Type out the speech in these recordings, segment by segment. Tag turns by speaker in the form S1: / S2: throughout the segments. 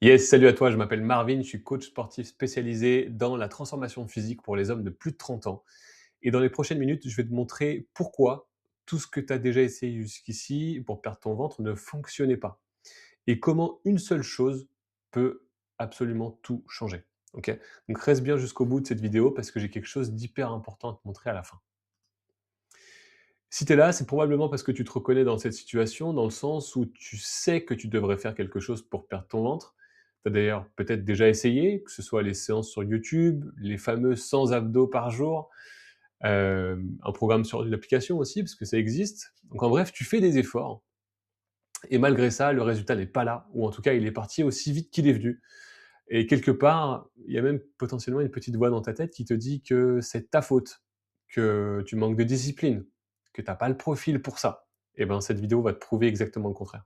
S1: Yes, salut à toi, je m'appelle Marvin, je suis coach sportif spécialisé dans la transformation physique pour les hommes de plus de 30 ans. Et dans les prochaines minutes, je vais te montrer pourquoi tout ce que tu as déjà essayé jusqu'ici pour perdre ton ventre ne fonctionnait pas. Et comment une seule chose peut absolument tout changer. Ok. Donc reste bien jusqu'au bout de cette vidéo parce que j'ai quelque chose d'hyper important à te montrer à la fin. Si tu es là, c'est probablement parce que tu te reconnais dans cette situation, dans le sens où tu sais que tu devrais faire quelque chose pour perdre ton ventre. Tu as d'ailleurs peut-être déjà essayé, que ce soit les séances sur YouTube, les fameux 100 abdos par jour, un programme sur l'application aussi, parce que ça existe. Donc en bref, tu fais des efforts, et malgré ça, le résultat n'est pas là, ou en tout cas, il est parti aussi vite qu'il est venu. Et quelque part, il y a même potentiellement une petite voix dans ta tête qui te dit que c'est ta faute, que tu manques de discipline, que tu as pas le profil pour ça. Et ben, cette vidéo va te prouver exactement le contraire.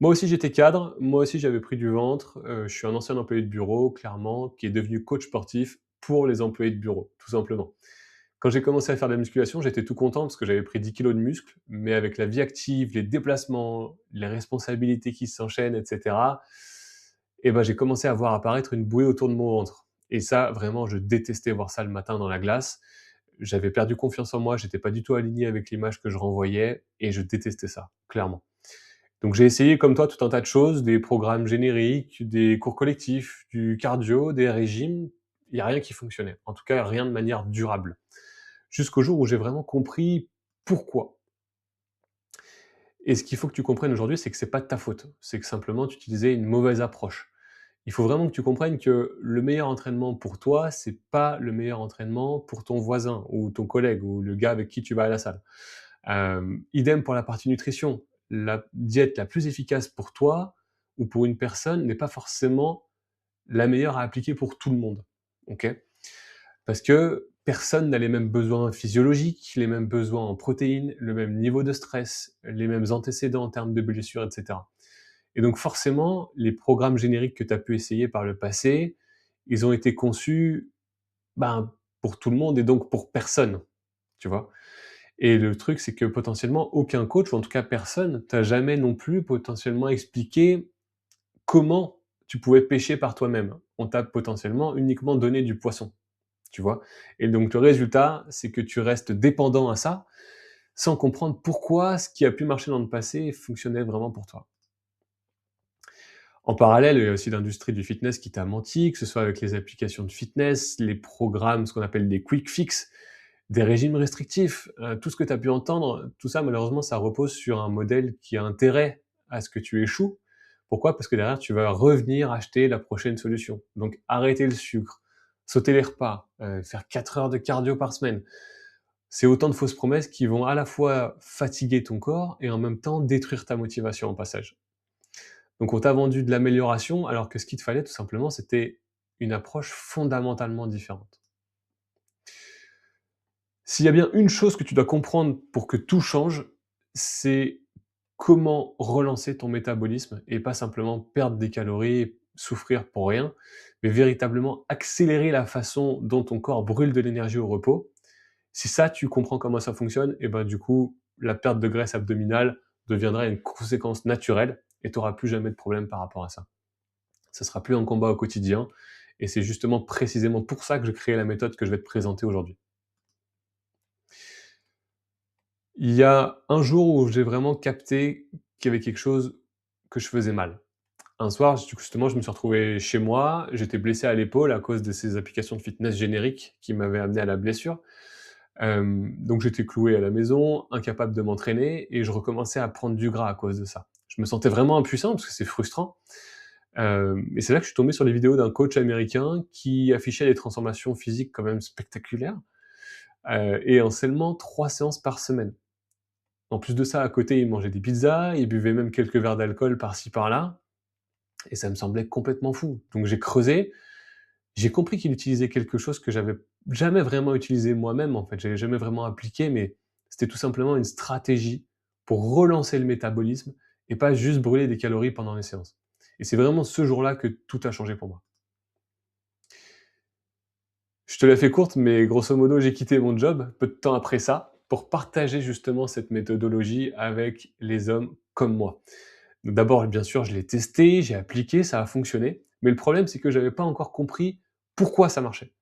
S1: Moi aussi, j'étais cadre, moi aussi, j'avais pris du ventre, je suis un ancien employé de bureau, clairement, qui est devenu coach sportif pour les employés de bureau, tout simplement. Quand j'ai commencé à faire de la musculation, j'étais tout content parce que j'avais pris 10 kilos de muscle, mais avec la vie active, les déplacements, les responsabilités qui s'enchaînent, et cetera, et ben, j'ai commencé à voir apparaître une bouée autour de mon ventre. Et ça, vraiment, je détestais voir ça le matin dans la glace. J'avais perdu confiance en moi, j'étais pas du tout aligné avec l'image que je renvoyais et je détestais ça, clairement. Donc j'ai essayé comme toi tout un tas de choses, des programmes génériques, des cours collectifs, du cardio, des régimes. Il y a rien qui fonctionnait. En tout cas, rien de manière durable. Jusqu'au jour où j'ai vraiment compris pourquoi. Et ce qu'il faut que tu comprennes aujourd'hui, c'est que c'est pas de ta faute. C'est que simplement tu utilisais une mauvaise approche. Il faut vraiment que tu comprennes que le meilleur entraînement pour toi, c'est pas le meilleur entraînement pour ton voisin ou ton collègue ou le gars avec qui tu vas à la salle. Idem pour la partie nutrition. La diète la plus efficace pour toi ou pour une personne n'est pas forcément la meilleure à appliquer pour tout le monde. OK? Parce que personne n'a les mêmes besoins physiologiques, les mêmes besoins en protéines, le même niveau de stress, les mêmes antécédents en termes de blessures, et cetera. Et donc forcément, les programmes génériques que tu as pu essayer par le passé, ils ont été conçus, ben, pour tout le monde et donc pour personne, tu vois? Et le truc, c'est que potentiellement aucun coach, ou en tout cas personne, t'a jamais non plus potentiellement expliqué comment tu pouvais pêcher par toi-même. On t'a potentiellement uniquement donné du poisson, tu vois? Et donc le résultat, c'est que tu restes dépendant à ça, sans comprendre pourquoi ce qui a pu marcher dans le passé fonctionnait vraiment pour toi. En parallèle, il y a aussi l'industrie du fitness qui t'a menti, que ce soit avec les applications de fitness, les programmes, ce qu'on appelle des quick fix, des régimes restrictifs, tout ce que tu as pu entendre, tout ça malheureusement ça repose sur un modèle qui a intérêt à ce que tu échoues. Pourquoi? Parce que derrière tu vas revenir acheter la prochaine solution. Donc arrêter le sucre, sauter les repas, faire 4 heures de cardio par semaine. C'est autant de fausses promesses qui vont à la fois fatiguer ton corps et en même temps détruire ta motivation au passage. Donc on t'a vendu de l'amélioration, alors que ce qu'il te fallait tout simplement, c'était une approche fondamentalement différente. S'il y a bien une chose que tu dois comprendre pour que tout change, c'est comment relancer ton métabolisme et pas simplement perdre des calories, souffrir pour rien, mais véritablement accélérer la façon dont ton corps brûle de l'énergie au repos. Si ça, tu comprends comment ça fonctionne, et ben du coup, la perte de graisse abdominale deviendra une conséquence naturelle et tu auras plus jamais de problème par rapport à ça. Ça sera plus un combat au quotidien et c'est justement précisément pour ça que j'ai créé la méthode que je vais te présenter aujourd'hui. Il y a un jour où j'ai vraiment capté qu'il y avait quelque chose que je faisais mal. Un soir, justement, je me suis retrouvé chez moi, j'étais blessé à l'épaule à cause de ces applications de fitness génériques qui m'avaient amené à la blessure. Donc j'étais cloué à la maison, incapable de m'entraîner et je recommençais à prendre du gras à cause de ça. Je me sentais vraiment impuissant parce que c'est frustrant. Et c'est là que je suis tombé sur les vidéos d'un coach américain qui affichait des transformations physiques quand même spectaculaires, et en seulement 3 séances par semaine. En plus de ça, à côté, il mangeait des pizzas, il buvait même quelques verres d'alcool par-ci par-là, et ça me semblait complètement fou. Donc j'ai creusé, j'ai compris qu'il utilisait quelque chose que j'avais jamais vraiment utilisé moi-même en fait, j'avais jamais vraiment appliqué, mais c'était tout simplement une stratégie pour relancer le métabolisme et pas juste brûler des calories pendant les séances. Et c'est vraiment ce jour-là que tout a changé pour moi. Je te la fais courte, mais grosso modo, j'ai quitté mon job peu de temps après ça pour partager justement cette méthodologie avec les hommes comme moi. Donc d'abord, bien sûr, je l'ai testé, j'ai appliqué, ça a fonctionné, mais le problème, c'est que j'avais pas encore compris pourquoi ça marchait.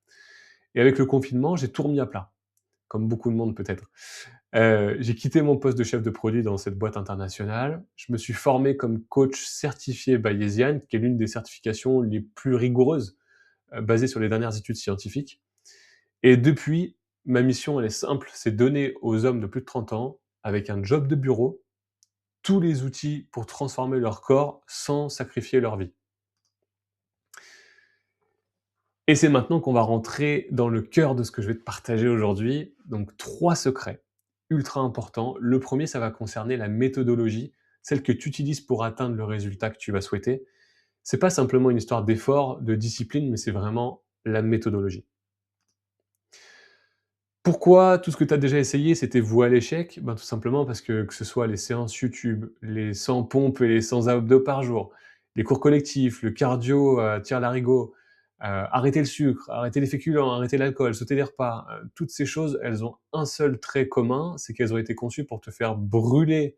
S1: Et avec le confinement, j'ai tout remis à plat, comme beaucoup de monde peut-être. J'ai quitté mon poste de chef de produit dans cette boîte internationale. Je me suis formé comme coach certifié Bayesian, qui est l'une des certifications les plus rigoureuses, basées sur les dernières études scientifiques. Et depuis, ma mission, elle est simple, c'est donner aux hommes de plus de 30 ans, avec un job de bureau, tous les outils pour transformer leur corps sans sacrifier leur vie. Et c'est maintenant qu'on va rentrer dans le cœur de ce que je vais te partager aujourd'hui. Donc 3 secrets ultra importants. Le premier, ça va concerner la méthodologie, celle que tu utilises pour atteindre le résultat que tu vas souhaiter. C'est pas simplement une histoire d'effort, de discipline, mais c'est vraiment la méthodologie. Pourquoi tout ce que tu as déjà essayé, c'était voué à l'échec? Ben, tout simplement parce que ce soit les séances YouTube, les 100 pompes et les 100 abdos par jour, les cours collectifs, le cardio, tire-larigot, arrêter le sucre, arrêter les féculents, arrêter l'alcool, sauter des repas, toutes ces choses, elles ont un seul trait commun, c'est qu'elles ont été conçues pour te faire brûler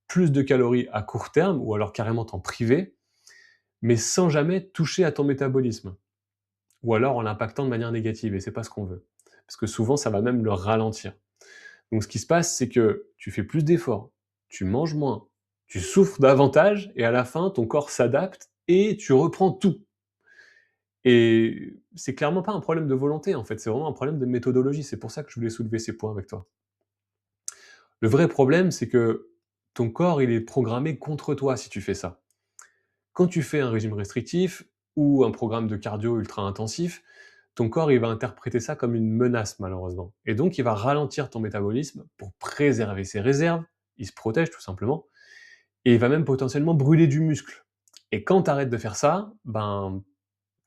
S1: plus de calories à court terme ou alors carrément t'en priver, mais sans jamais toucher à ton métabolisme ou alors en l'impactant de manière négative et c'est pas ce qu'on veut. Parce que souvent, ça va même le ralentir. Donc ce qui se passe, c'est que tu fais plus d'efforts, tu manges moins, tu souffres davantage et à la fin, ton corps s'adapte et tu reprends tout. Et c'est clairement pas un problème de volonté, en fait, c'est vraiment un problème de méthodologie. C'est pour ça que je voulais soulever ces points avec toi. Le vrai problème, c'est que ton corps, il est programmé contre toi si tu fais ça. Quand tu fais un régime restrictif ou un programme de cardio ultra intensif, ton corps, il va interpréter ça comme une menace malheureusement. Et donc, il va ralentir ton métabolisme pour préserver ses réserves. Il se protège tout simplement. Et il va même potentiellement brûler du muscle. Et quand tu arrêtes de faire ça, ben,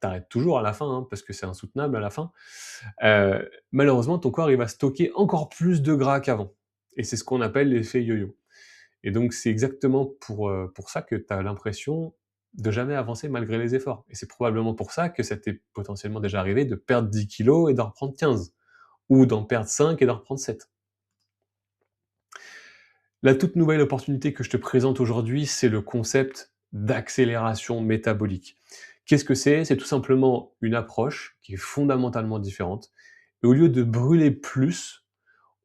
S1: tu arrêtes toujours à la fin, hein, parce que c'est insoutenable à la fin. Malheureusement, ton corps, il va stocker encore plus de gras qu'avant. Et c'est ce qu'on appelle l'effet yo-yo. Et donc, c'est exactement pour ça que tu as l'impression de jamais avancer malgré les efforts. Et c'est probablement pour ça que ça t'est potentiellement déjà arrivé de perdre 10 kilos et d'en reprendre 15, ou d'en perdre 5 et d'en reprendre 7. La toute nouvelle opportunité que je te présente aujourd'hui, c'est le concept d'accélération métabolique. Qu'est-ce que c'est? C'est tout simplement une approche qui est fondamentalement différente. Et au lieu de brûler plus,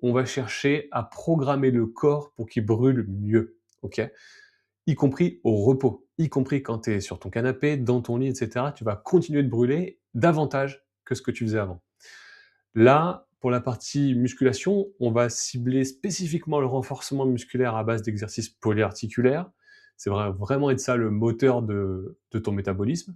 S1: on va chercher à programmer le corps pour qu'il brûle mieux. Ok? Y compris au repos, y compris quand tu es sur ton canapé, dans ton lit, et cetera, tu vas continuer de brûler davantage que ce que tu faisais avant. Là, pour la partie musculation, on va cibler spécifiquement le renforcement musculaire à base d'exercices polyarticulaires. C'est vraiment être ça le moteur de ton métabolisme.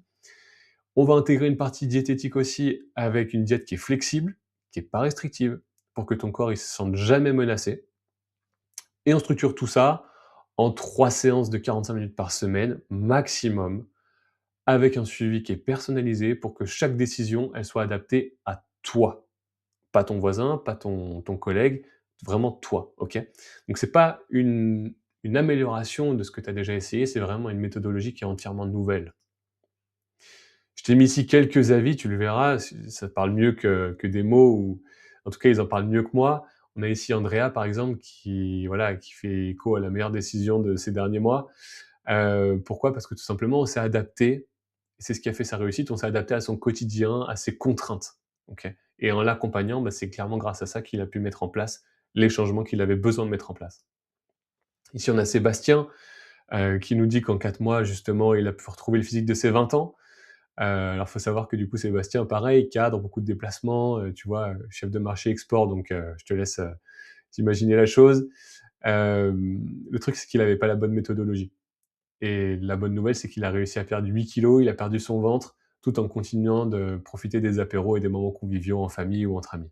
S1: On va intégrer une partie diététique aussi avec une diète qui est flexible, qui est pas restrictive, pour que ton corps il se sente jamais menacé. Et on structure tout ça en 3 séances de 45 minutes par semaine maximum, avec un suivi qui est personnalisé pour que chaque décision, elle soit adaptée à toi. Pas ton voisin, pas ton collègue, vraiment toi, OK? Donc c'est pas une amélioration de ce que tu as déjà essayé, c'est vraiment une méthodologie qui est entièrement nouvelle. Je t'ai mis ici quelques avis, tu le verras, ça parle mieux que des mots ou en tout cas, ils en parlent mieux que moi. On a ici Andrea, par exemple, qui voilà, qui fait écho à la meilleure décision de ces derniers mois. Pourquoi? Parce que tout simplement, on s'est adapté, c'est ce qui a fait sa réussite, on s'est adapté à son quotidien, à ses contraintes, OK? Et en l'accompagnant, bah, c'est clairement grâce à ça qu'il a pu mettre en place les changements qu'il avait besoin de mettre en place. Ici, on a Sébastien, qui nous dit qu'en 4 mois, justement, il a pu retrouver le physique de ses 20 ans. Alors faut savoir que du coup Sébastien pareil, cadre, beaucoup de déplacements, tu vois, chef de marché export donc je te laisse, t'imaginer la chose. Le truc c'est qu'il avait pas la bonne méthodologie et la bonne nouvelle c'est qu'il a réussi à perdre 8 kilogrammes, il a perdu son ventre, tout en continuant de profiter des apéros et des moments conviviaux en famille ou entre amis.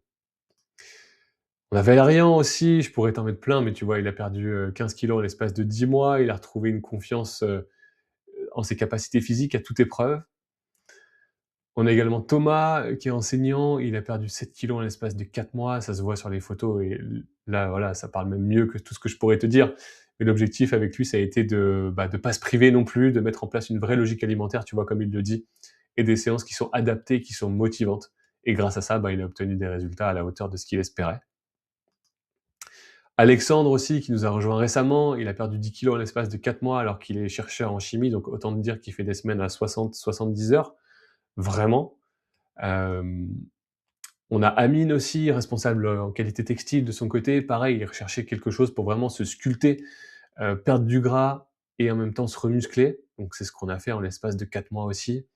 S1: On a Valérian aussi, je pourrais t'en mettre plein, mais tu vois, il a perdu, 15 kilogrammes en l'espace de 10 mois, il a retrouvé une confiance, en ses capacités physiques à toute épreuve. On a également Thomas, qui est enseignant, il a perdu 7 kilogrammes en l'espace de 4 mois, ça se voit sur les photos et là, voilà, ça parle même mieux que tout ce que je pourrais te dire. Mais l'objectif avec lui, ça a été de pas se priver non plus, de mettre en place une vraie logique alimentaire, tu vois, comme il le dit, et des séances qui sont adaptées, qui sont motivantes. Et grâce à ça, il a obtenu des résultats à la hauteur de ce qu'il espérait. Alexandre aussi, qui nous a rejoint récemment, il a perdu 10 kilos en l'espace de 4 mois alors qu'il est chercheur en chimie, donc autant te dire qu'il fait des semaines à 60-70 heures, vraiment. Hem, on a Amine aussi, responsable, en qualité textile de son côté. Pareil, il recherchait quelque chose pour vraiment se sculpter, perdre du gras et en même temps se remuscler. Donc c'est ce qu'on a fait en l'espace de 4 mois aussi.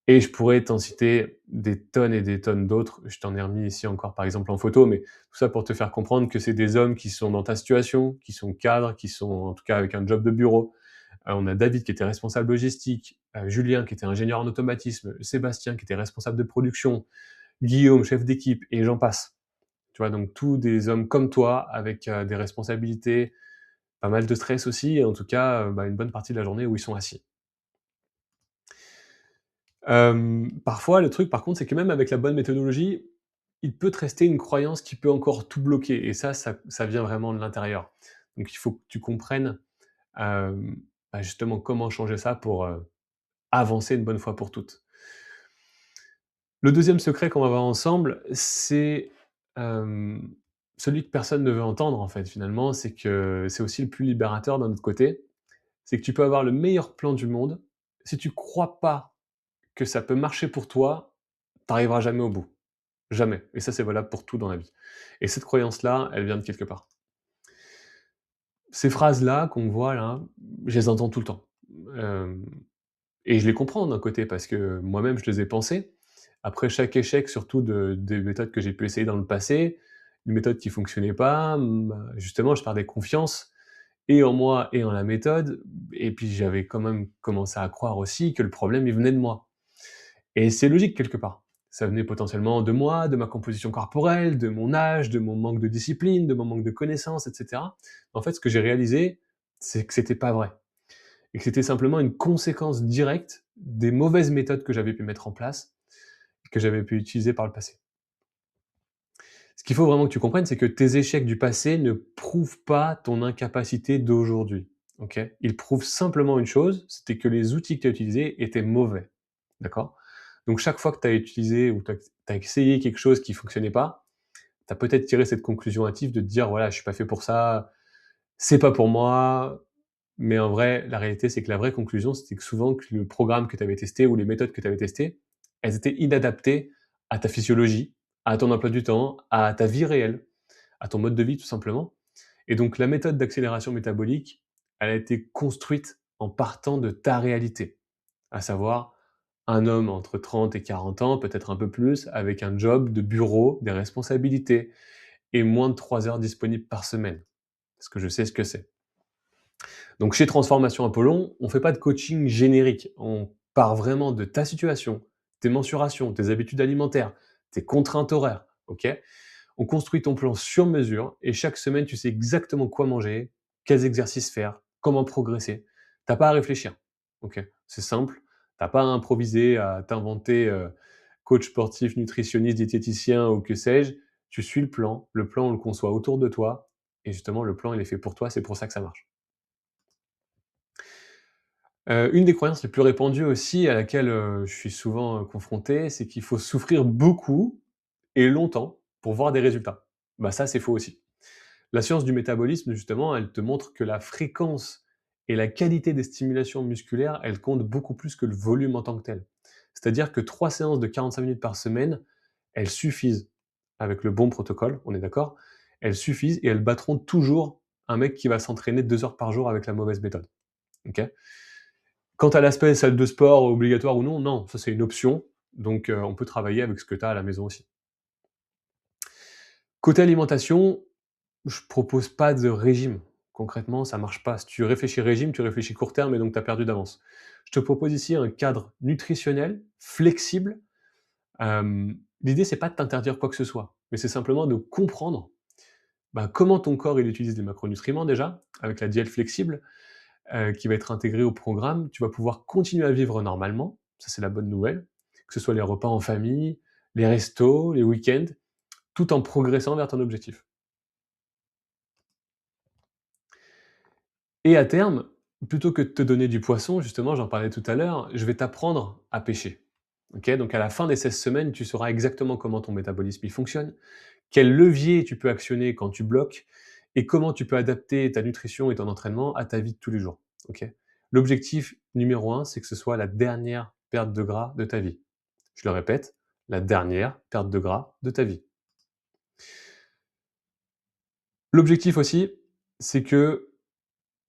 S1: Et je pourrais t'en citer des tonnes et des tonnes d'autres. Je t'en ai remis ici encore, par exemple, en photo, mais tout ça pour te faire comprendre que c'est des hommes qui sont dans ta situation, qui sont cadres, qui sont en tout cas avec un job de bureau. On a David qui était responsable logistique, Julien qui était ingénieur en automatisme, Sébastien qui était responsable de production, Guillaume, chef d'équipe, et j'en passe. Tu vois, donc tous des hommes comme toi, avec des responsabilités, pas mal de stress aussi, et en tout cas, bah, une bonne partie de la journée où ils sont assis. Parfois, le truc, par contre, c'est que même avec la bonne méthodologie, il peut te rester une croyance qui peut encore tout bloquer, et ça vient vraiment de l'intérieur. Donc il faut que tu comprennes, hem, bah, justement comment changer ça pour, avancer une bonne fois pour toutes. Le deuxième secret qu'on va voir ensemble, c'est, hem, celui que personne ne veut entendre, en fait, finalement, c'est que c'est aussi le plus libérateur d'un autre côté. C'est que tu peux avoir le meilleur plan du monde, si tu crois pas que ça peut marcher pour toi, tu arriveras jamais au bout. Jamais, et ça, c'est valable pour tout dans la vie, et cette croyance-là, elle vient de quelque part. Ces phrases-là qu'on voit là, je les entends tout le temps, hem et je les comprends d'un côté parce que moi-même je les ai pensées. Après chaque échec, surtout des méthodes que j'ai pu essayer dans le passé, une méthode qui fonctionnait pas, bah, justement je perdais confiance et en moi et en la méthode, et puis j'avais quand même commencé à croire aussi que le problème il venait de moi. Et c'est logique quelque part. Ça venait potentiellement de moi, de ma composition corporelle, de mon âge, de mon manque de discipline, de mon manque de connaissances, et cetera. En fait, ce que j'ai réalisé, c'est que c'était pas vrai et que c'était simplement une conséquence directe des mauvaises méthodes que j'avais pu mettre en place, que j'avais pu utiliser par le passé. Ce qu'il faut vraiment que tu comprennes, c'est que tes échecs du passé ne prouvent pas ton incapacité d'aujourd'hui, OK? Ils prouvent simplement une chose, c'était que les outils que tu as utilisés étaient mauvais, d'accord? Donc chaque fois que tu as utilisé ou tu as essayé quelque chose qui fonctionnait pas, tu as peut-être tiré cette conclusion hâtive de te dire: «Voilà, je suis pas fait pour ça, c'est pas pour moi». Mais en vrai, la réalité, c'est que la vraie conclusion, c'était que souvent que le programme que tu avais testé ou les méthodes que tu avais testées, elles étaient inadaptées à ta physiologie, à ton emploi du temps, à ta vie réelle, à ton mode de vie tout simplement. Et donc la méthode d'accélération métabolique, elle a été construite en partant de ta réalité, à savoir un homme entre 30 et 40 ans, peut-être un peu plus, avec un job de bureau, des responsabilités et moins de 3 heures disponibles par semaine. Parce que je sais ce que c'est. Donc chez Transformation Apollon, on ne fait pas de coaching générique. On part vraiment de ta situation, tes mensurations, tes habitudes alimentaires, tes contraintes horaires, OK? On construit ton plan sur mesure et chaque semaine, tu sais exactement quoi manger, quels exercices faire, comment progresser. T'as pas à réfléchir, OK? C'est simple. T'as pas à improviser, à t'inventer, coach sportif, nutritionniste, diététicien ou que sais-je. Tu suis le plan, on le conçoit autour de toi et justement le plan, il est fait pour toi, c'est pour ça que ça marche. Une des croyances les plus répandues aussi à laquelle, je suis souvent, confronté, c'est qu'il faut souffrir beaucoup et longtemps pour voir des résultats. Bah, ça, c'est faux aussi. La science du métabolisme, justement, elle te montre que la fréquence et la qualité des stimulations musculaires, elles comptent beaucoup plus que le volume en tant que tel. C'est-à-dire que 3 séances de 45 minutes par semaine, elles suffisent, avec le bon protocole, on est d'accord? Elles suffisent et elles battront toujours un mec qui va s'entraîner 2 heures par jour avec la mauvaise méthode, OK? Quant à l'aspect salle de sport obligatoire ou non, non, ça c'est une option, donc on peut travailler avec ce que tu as à la maison aussi. Côté alimentation, je propose pas de régime. Concrètement, ça marche pas. Si tu réfléchis régime, tu réfléchis court terme et donc tu as perdu d'avance. Je te propose ici un cadre nutritionnel, flexible. L'idée, c'est pas de t'interdire quoi que ce soit, mais c'est simplement de comprendre, bah, comment ton corps il utilise les macronutriments déjà, avec la diète flexible, qui va être intégrée au programme. Tu vas pouvoir continuer à vivre normalement, ça c'est la bonne nouvelle, que ce soit les repas en famille, les restos, les week-ends, tout en progressant vers ton objectif. Et à terme, plutôt que de te donner du poisson, justement, j'en parlais tout à l'heure, je vais t'apprendre à pêcher. OK? Donc à la fin des 16 semaines, tu sauras exactement comment ton métabolisme il fonctionne, quel levier tu peux actionner quand tu bloques et comment tu peux adapter ta nutrition et ton entraînement à ta vie de tous les jours. Ok. L'objectif numéro un, c'est que ce soit la dernière perte de gras de ta vie. Je le répète, la dernière perte de gras de ta vie. L'objectif aussi, c'est que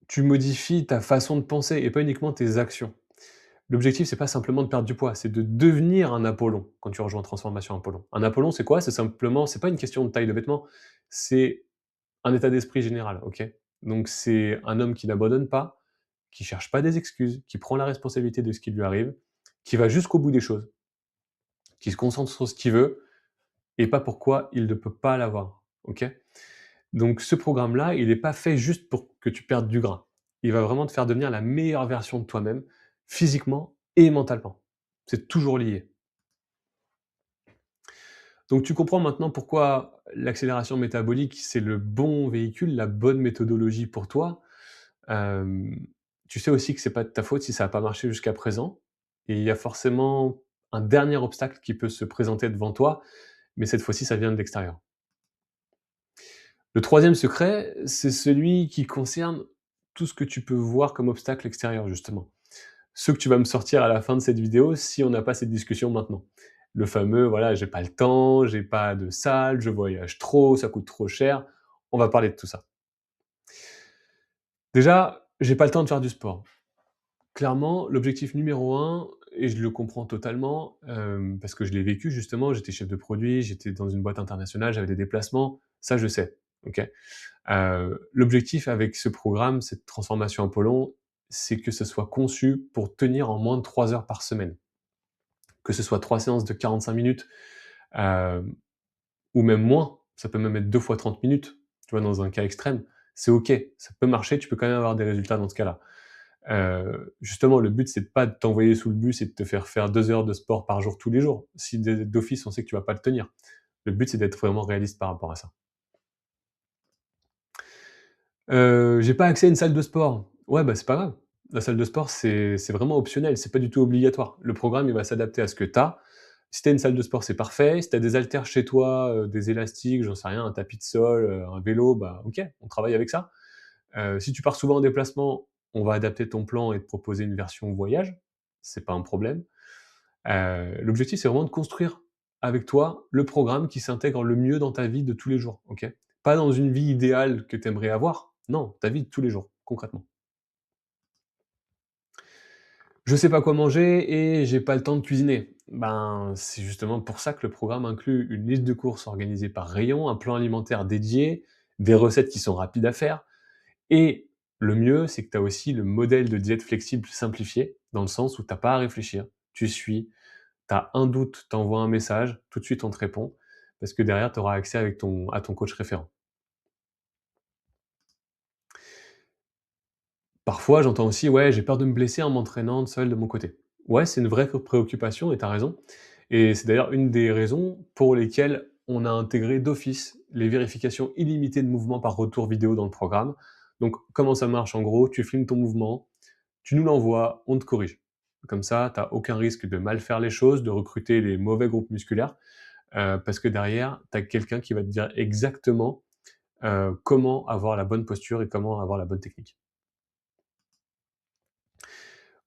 S1: tu modifies ta façon de penser et pas uniquement tes actions. L'objectif, c'est pas simplement de perdre du poids, c'est de devenir un Apollon quand tu rejoins Transformation Apollon. Un Apollon, c'est quoi? C'est simplement, c'est pas une question de taille de vêtements, c'est un état d'esprit général, OK? Donc c'est un homme qui n'abandonne pas, qui cherche pas des excuses, qui prend la responsabilité de ce qui lui arrive, qui va jusqu'au bout des choses, qui se concentre sur ce qu'il veut et pas pourquoi il ne peut pas l'avoir, OK? Donc ce programme-là, il n'est pas fait juste pour que tu perdes du gras. Il va vraiment te faire devenir la meilleure version de toi-même, physiquement et mentalement. C'est toujours lié. Donc tu comprends maintenant pourquoi l'accélération métabolique, c'est le bon véhicule, la bonne méthodologie pour toi. Hem, Tu sais aussi que c'est pas de ta faute si ça n'a pas marché jusqu'à présent et il y a forcément un dernier obstacle qui peut se présenter devant toi, mais cette fois-ci, ça vient de l'extérieur. Le troisième secret, c'est celui qui concerne tout ce que tu peux voir comme obstacle extérieur, justement. Ceux que tu vas me sortir à la fin de cette vidéo si on n'a pas cette discussion maintenant. Le fameux, voilà, j'ai pas le temps, j'ai pas de salle, je voyage trop, ça coûte trop cher. On va parler de tout ça. Déjà, j'ai pas le temps de faire du sport. Clairement, l'objectif numéro un, et je le comprends totalement, parce que je l'ai vécu justement, j'étais chef de produit, j'étais dans une boîte internationale, j'avais des déplacements, ça je sais, OK? L'objectif avec ce programme, cette transformation Apollon, c'est que ce soit conçu pour tenir en moins de 3 heures par semaine. Que ce soit 3 séances de 45 minutes, hem, ou même moins, ça peut même être 2 fois 30 minutes, tu vois? Dans un cas extrême, c'est OK, ça peut marcher, tu peux quand même avoir des résultats dans ce cas-là. Justement, le but, c'est de pas de t'envoyer sous le bus et de te faire faire 2 heures de sport par jour tous les jours. Si d'office, on sait que tu vas pas le tenir. Le but, c'est d'être vraiment réaliste par rapport à ça. J'ai pas accès à une salle de sport. Ouais, bah, c'est pas grave. La salle de sport, c'est vraiment optionnel, c'est pas du tout obligatoire. Le programme, il va s'adapter à ce que tu as. Si tu as une salle de sport, c'est parfait. Si tu as des haltères chez toi, des élastiques, j'en sais rien, un tapis de sol, un vélo, bah, OK, on travaille avec ça. Si tu pars souvent en déplacement, on va adapter ton plan et te proposer une version voyage, c'est pas un problème. L'objectif, c'est vraiment de construire avec toi le programme qui s'intègre le mieux dans ta vie de tous les jours, OK? Pas dans une vie idéale que tu aimerais avoir, non, ta vie de tous les jours, concrètement. Je sais pas quoi manger et j'ai pas le temps de cuisiner. Ben, c'est justement pour ça que le programme inclut une liste de courses organisée par rayon, un plan alimentaire dédié, des recettes qui sont rapides à faire et le mieux, c'est que tu as aussi le modèle de diète flexible simplifié, dans le sens où tu as pas à réfléchir, tu suis, tu as un doute, tu envoies un message, tout de suite on te répond, parce que derrière tu auras accès avec à ton coach référent. Parfois, j'entends aussi: «Ouais, j'ai peur de me blesser en m'entraînant seul de mon côté». Ouais, c'est une vraie préoccupation et tu as raison et c'est d'ailleurs une des raisons pour lesquelles on a intégré d'office les vérifications illimitées de mouvements par retour vidéo dans le programme. Donc comment ça marche en gros? Tu filmes ton mouvement, tu nous l'envoies, on te corrige. Comme ça, tu as aucun risque de mal faire les choses, de recruter les mauvais groupes musculaires, parce que derrière, tu as quelqu'un qui va te dire exactement, comment avoir la bonne posture et comment avoir la bonne technique.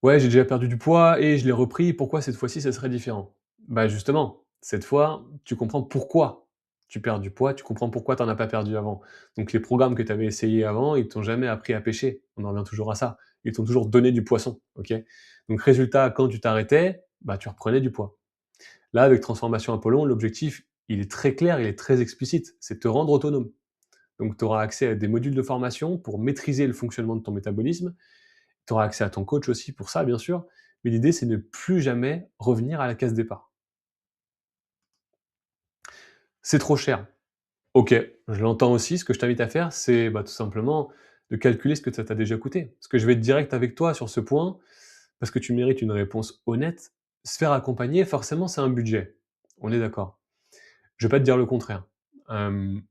S1: Ouais, j'ai déjà perdu du poids et je l'ai repris, pourquoi cette fois-ci ça serait différent? Bah, justement, cette fois, tu comprends pourquoi tu perds du poids, tu comprends pourquoi tu en as pas perdu avant. Donc les programmes que tu avais essayés avant, ils t'ont jamais appris à pêcher. On en revient toujours à ça. Ils t'ont toujours donné du poisson, OK? Donc résultat, quand tu t'arrêtais, bah, tu reprenais du poids. Là, avec Transformation Apollon, l'objectif, il est très clair, il est très explicite, c'est te rendre autonome. Donc tu auras accès à des modules de formation pour maîtriser le fonctionnement de ton métabolisme. Tu auras accès à ton coach aussi pour ça, bien sûr, mais l'idée, c'est de ne plus jamais revenir à la case départ. C'est trop cher. OK, je l'entends aussi. Ce que je t'invite à faire, c'est, bah, tout simplement de calculer ce que ça t'a déjà coûté. Parce que je vais être direct avec toi sur ce point, parce que tu mérites une réponse honnête. Se faire accompagner, forcément, c'est un budget. On est d'accord. Je vais pas te dire le contraire. Hem,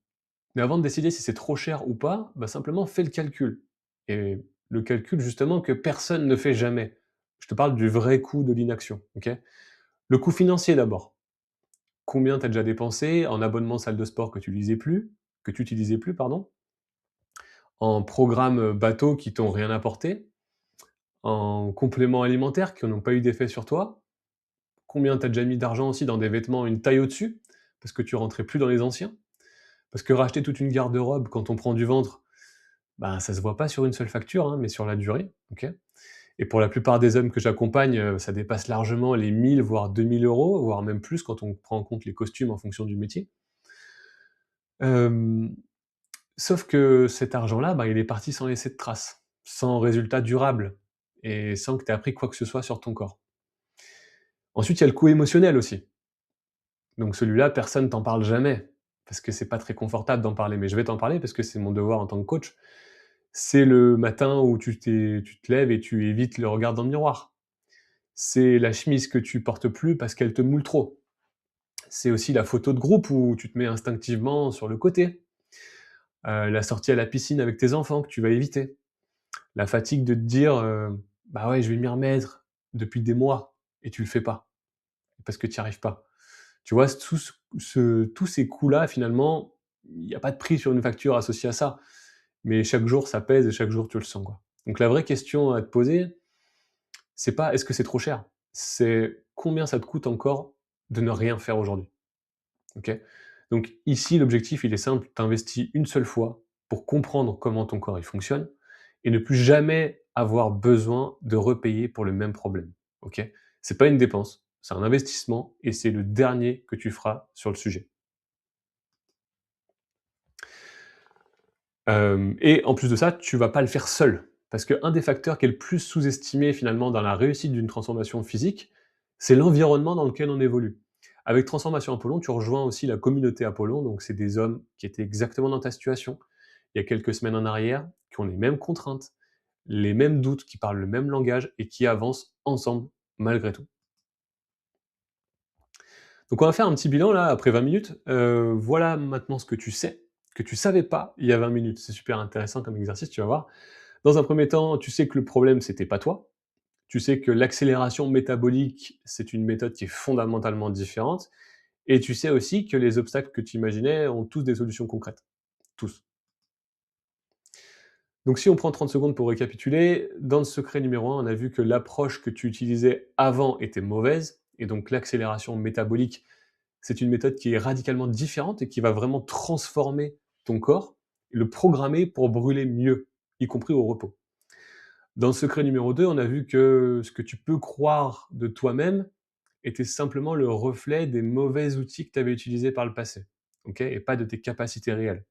S1: mais avant de décider si c'est trop cher ou pas, bah, simplement fais le calcul et le calcul justement que personne ne fait jamais. Je te parle du vrai coût de l'inaction, OK? Le coût financier d'abord. Combien tu as déjà dépensé en abonnement salle de sport que tu utilisais plus, pardon? en programmes, bateaux qui t'ont rien apporté, en compléments alimentaires qui n'ont pas eu d'effet sur toi. Combien tu as déjà mis d'argent aussi dans des vêtements une taille au-dessus, parce que tu rentrais plus dans les anciens? Parce que racheter toute une garde-robe quand on prend du ventre, ben, ça se voit pas sur une seule facture, hein, mais sur la durée, OK? Et pour la plupart des hommes que j'accompagne, ça dépasse largement les 1 000 voire 2 000 €, voire même plus quand on prend en compte les costumes en fonction du métier. Hem, Sauf que cet argent-là, ben, il est parti sans laisser de traces, sans résultat durable et sans que tu aies appris quoi que ce soit sur ton corps. Ensuite, il y a le coût émotionnel aussi. Donc celui-là, personne t'en parle jamais, parce que c'est pas très confortable d'en parler, mais je vais t'en parler parce que c'est mon devoir en tant que coach. C'est le matin où tu te lèves et tu évites le regard dans le miroir. C'est la chemise que tu portes plus parce qu'elle te moule trop. C'est aussi la photo de groupe où tu te mets instinctivement sur le côté. La sortie à la piscine avec tes enfants que tu vas éviter. La fatigue de te dire, «Bah ouais, je vais m'y remettre» depuis des mois et tu le fais pas, parce que tu y arrives pas. Tu vois? Tous ces coûts-là, finalement, il y a pas de prix sur une facture associé à ça. Mais chaque jour, ça pèse et chaque jour, tu le sens, quoi. Donc la vraie question à te poser, c'est pas: «Est-ce que c'est trop cher?» C'est: «Combien ça te coûte encore de ne rien faire aujourd'hui?» OK? Donc ici, l'objectif, il est simple, tu investis une seule fois pour comprendre comment ton corps il fonctionne et ne plus jamais avoir besoin de repayer pour le même problème. OK? C'est pas une dépense, c'est un investissement et c'est le dernier que tu feras sur le sujet. Et en plus de ça, tu vas pas le faire seul. Parce qu'un des facteurs qui est le plus sous-estimé finalement dans la réussite d'une transformation physique, c'est l'environnement dans lequel on évolue. Avec Transformation Apollon, tu rejoins aussi la communauté Apollon, donc c'est des hommes qui étaient exactement dans ta situation, il y a quelques semaines en arrière, qui ont les mêmes contraintes, les mêmes doutes, qui parlent le même langage et qui avancent ensemble malgré tout. Donc on va faire un petit bilan là après 20 minutes. Voilà maintenant ce que tu savais pas il y a 20 minutes. C'est super intéressant comme exercice, tu vas voir. Dans un premier temps, tu sais que le problème, c'était pas toi. Tu sais que l'accélération métabolique, c'est une méthode qui est fondamentalement différente. Et tu sais aussi que les obstacles que tu imaginais ont tous des solutions concrètes. Tous. Donc si on prend 30 secondes pour récapituler, dans le secret numéro un, on a vu que l'approche que tu utilisais avant était mauvaise. Et donc l'accélération métabolique, c'est une méthode qui est radicalement différente et qui va vraiment transformer ton corps, le programmer pour brûler mieux, y compris au repos. Dans le secret numéro 2, on a vu que ce que tu peux croire de toi-même était simplement le reflet des mauvais outils que tu avais utilisés par le passé, OK? Et pas de tes capacités réelles.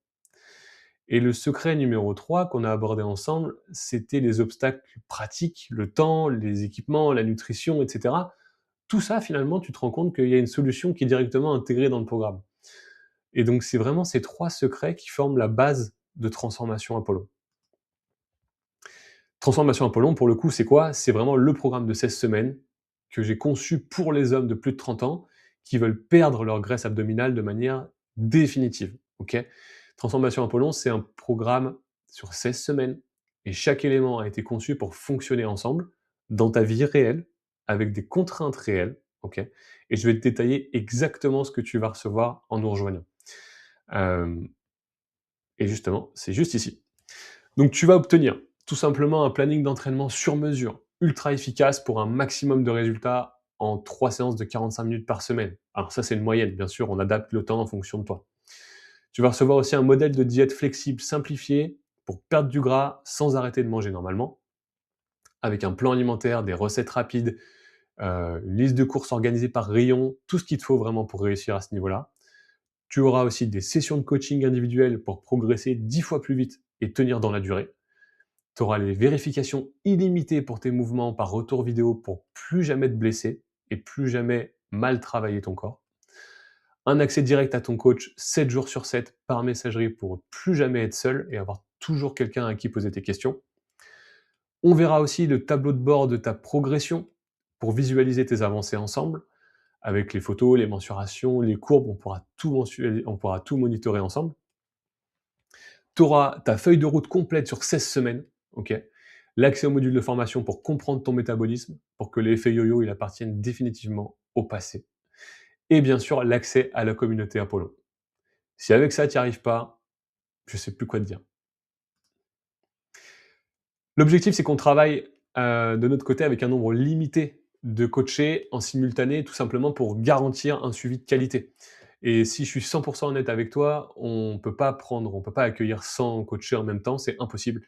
S1: Et le secret numéro 3 qu'on a abordé ensemble, c'était les obstacles pratiques, le temps, les équipements, la nutrition, et cetera. Tout ça, finalement, tu te rends compte qu'il y a une solution qui est directement intégrée dans le programme. Et donc, c'est vraiment ces 3 secrets qui forment la base de Transformation Apollon. Transformation Apollon, pour le coup, c'est quoi? C'est vraiment le programme de 16 semaines que j'ai conçu pour les hommes de plus de 30 ans qui veulent perdre leur graisse abdominale de manière définitive. OK? Transformation Apollon, c'est un programme sur 16 semaines et chaque élément a été conçu pour fonctionner ensemble dans ta vie réelle, avec des contraintes réelles. OK? Et je vais te détailler exactement ce que tu vas recevoir en nous rejoignant. Euh, et justement, c'est juste ici. Donc tu vas obtenir tout simplement un planning d'entraînement sur mesure, ultra efficace pour un maximum de résultats en 3 séances de 45 minutes par semaine. Alors ça, c'est une moyenne, bien sûr, on adapte le temps en fonction de toi. Tu vas recevoir aussi un modèle de diète flexible simplifié pour perdre du gras sans arrêter de manger normalement, avec un plan alimentaire, des recettes rapides, une liste de courses organisée par rayon, tout ce qu'il te faut vraiment pour réussir à ce niveau-là. Tu auras aussi des sessions de coaching individuelles pour progresser 10 fois plus vite et tenir dans la durée. Tu auras les vérifications illimitées pour tes mouvements par retour vidéo pour plus jamais te blesser et plus jamais mal travailler ton corps. Un accès direct à ton coach 7 jours sur 7 par messagerie pour plus jamais être seul et avoir toujours quelqu'un à qui poser tes questions. On verra aussi le tableau de bord de ta progression pour visualiser tes avancées ensemble avec les photos, les mensurations, les courbes, on pourra tout monitorer ensemble. Tu auras ta feuille de route complète sur 16 semaines, OK? L'accès au module de formation pour comprendre ton métabolisme, pour que l'effet yo-yo, il appartienne définitivement au passé. Et bien sûr, l'accès à la communauté Apollo. Si avec ça, tu n'y arrives pas, je sais plus quoi te dire. L'objectif, c'est qu'on travaille, de notre côté avec un nombre limité de coachés en simultané, tout simplement pour garantir un suivi de qualité. Et si je suis 100 honnête avec toi, on peut pas accueillir 100 coachés en même temps, c'est impossible.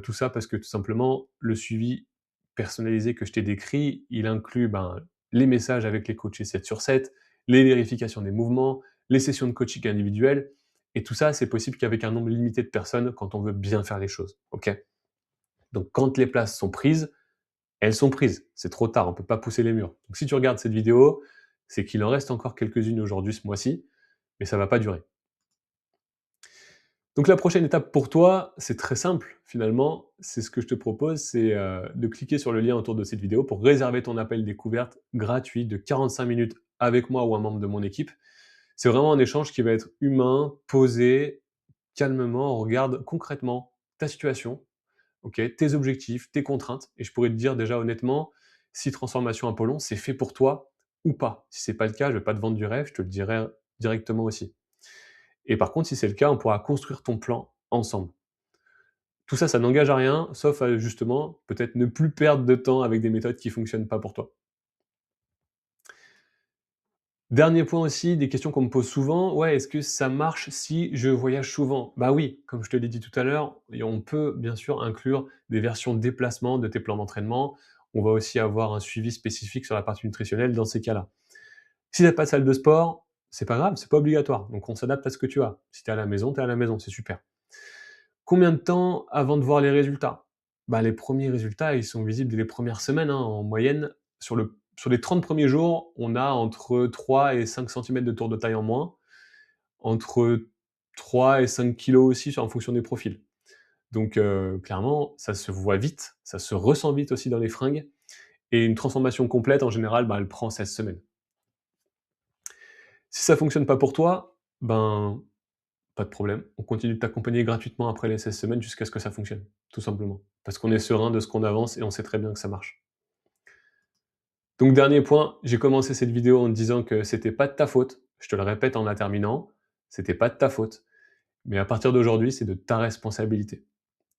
S1: Tout ça parce que tout simplement, le suivi personnalisé que je t'ai décrit, il inclut, ben, les messages avec les coachés 7 sur 7, les vérifications des mouvements, les sessions de coaching individuelles et tout ça, c'est possible qu'avec un nombre limité de personnes quand on veut bien faire les choses, OK? Donc quand les places sont prises, elles sont prises. C'est trop tard, on peut pas pousser les murs. Donc si tu regardes cette vidéo, c'est qu'il en reste encore quelques-unes aujourd'hui ce mois-ci, mais ça va pas durer. Donc la prochaine étape pour toi, c'est très simple finalement. C'est ce que je te propose, c'est, de cliquer sur le lien autour de cette vidéo pour réserver ton appel découverte gratuit de 45 minutes avec moi ou un membre de mon équipe. C'est vraiment un échange qui va être humain, posé, calmement. On regarde concrètement ta situation, OK, tes objectifs, tes contraintes et je pourrais te dire déjà honnêtement, si Transformation Apollon, c'est fait pour toi ou pas. Si c'est pas le cas, je vais pas te vendre du rêve, je te le dirai directement aussi. Et par contre, si c'est le cas, on pourra construire ton plan ensemble. Tout ça, ça n'engage à rien, sauf à justement, peut-être ne plus perdre de temps avec des méthodes qui fonctionnent pas pour toi. Dernier point aussi, des questions qu'on me pose souvent, ouais, est-ce que ça marche si je voyage souvent? Bah oui, comme je te l'ai dit tout à l'heure, et on peut bien sûr inclure des versions déplacement de tes plans d'entraînement. On va aussi avoir un suivi spécifique sur la partie nutritionnelle dans ces cas-là. Si tu as pas de salle de sport, c'est pas grave, c'est pas obligatoire. Donc on s'adapte à ce que tu as. Si tu es à la maison, tu es à la maison, c'est super. Combien de temps avant de voir les résultats? Bah, les premiers résultats, ils sont visibles dès les premières semaines, hein. En moyenne, sur les 30 premiers jours, on a entre 3 et 5 centimètres de tour de taille en moins, entre 3 et 5 kilos aussi en fonction des profils. Donc clairement, ça se voit vite, ça se ressent vite aussi dans les fringues et une transformation complète en général, bah, elle prend 16 semaines. Si ça fonctionne pas pour toi, ben, pas de problème. On continue de t'accompagner gratuitement après les 16 semaines jusqu'à ce que ça fonctionne, tout simplement. Parce qu'on est serein de ce qu'on avance et on sait très bien que ça marche. Donc dernier point, j'ai commencé cette vidéo en te disant que c'était pas de ta faute. Je te le répète en la terminant, c'était pas de ta faute. Mais à partir d'aujourd'hui, c'est de ta responsabilité.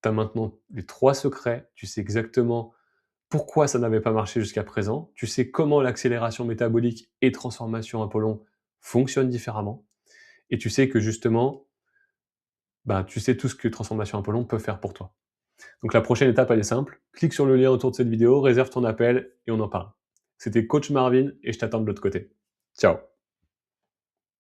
S1: Tu as maintenant les 3 secrets, tu sais exactement pourquoi ça n'avait pas marché jusqu'à présent, tu sais comment l'accélération métabolique et transformation Apollon fonctionnent différemment et tu sais que justement, bah, tu sais tout ce que Transformation Apollon peut faire pour toi. Donc la prochaine étape, elle est simple. Clique sur le lien autour de cette vidéo, réserve ton appel et on en parle. C'était Coach Marvin et je t'attends de l'autre côté. Ciao.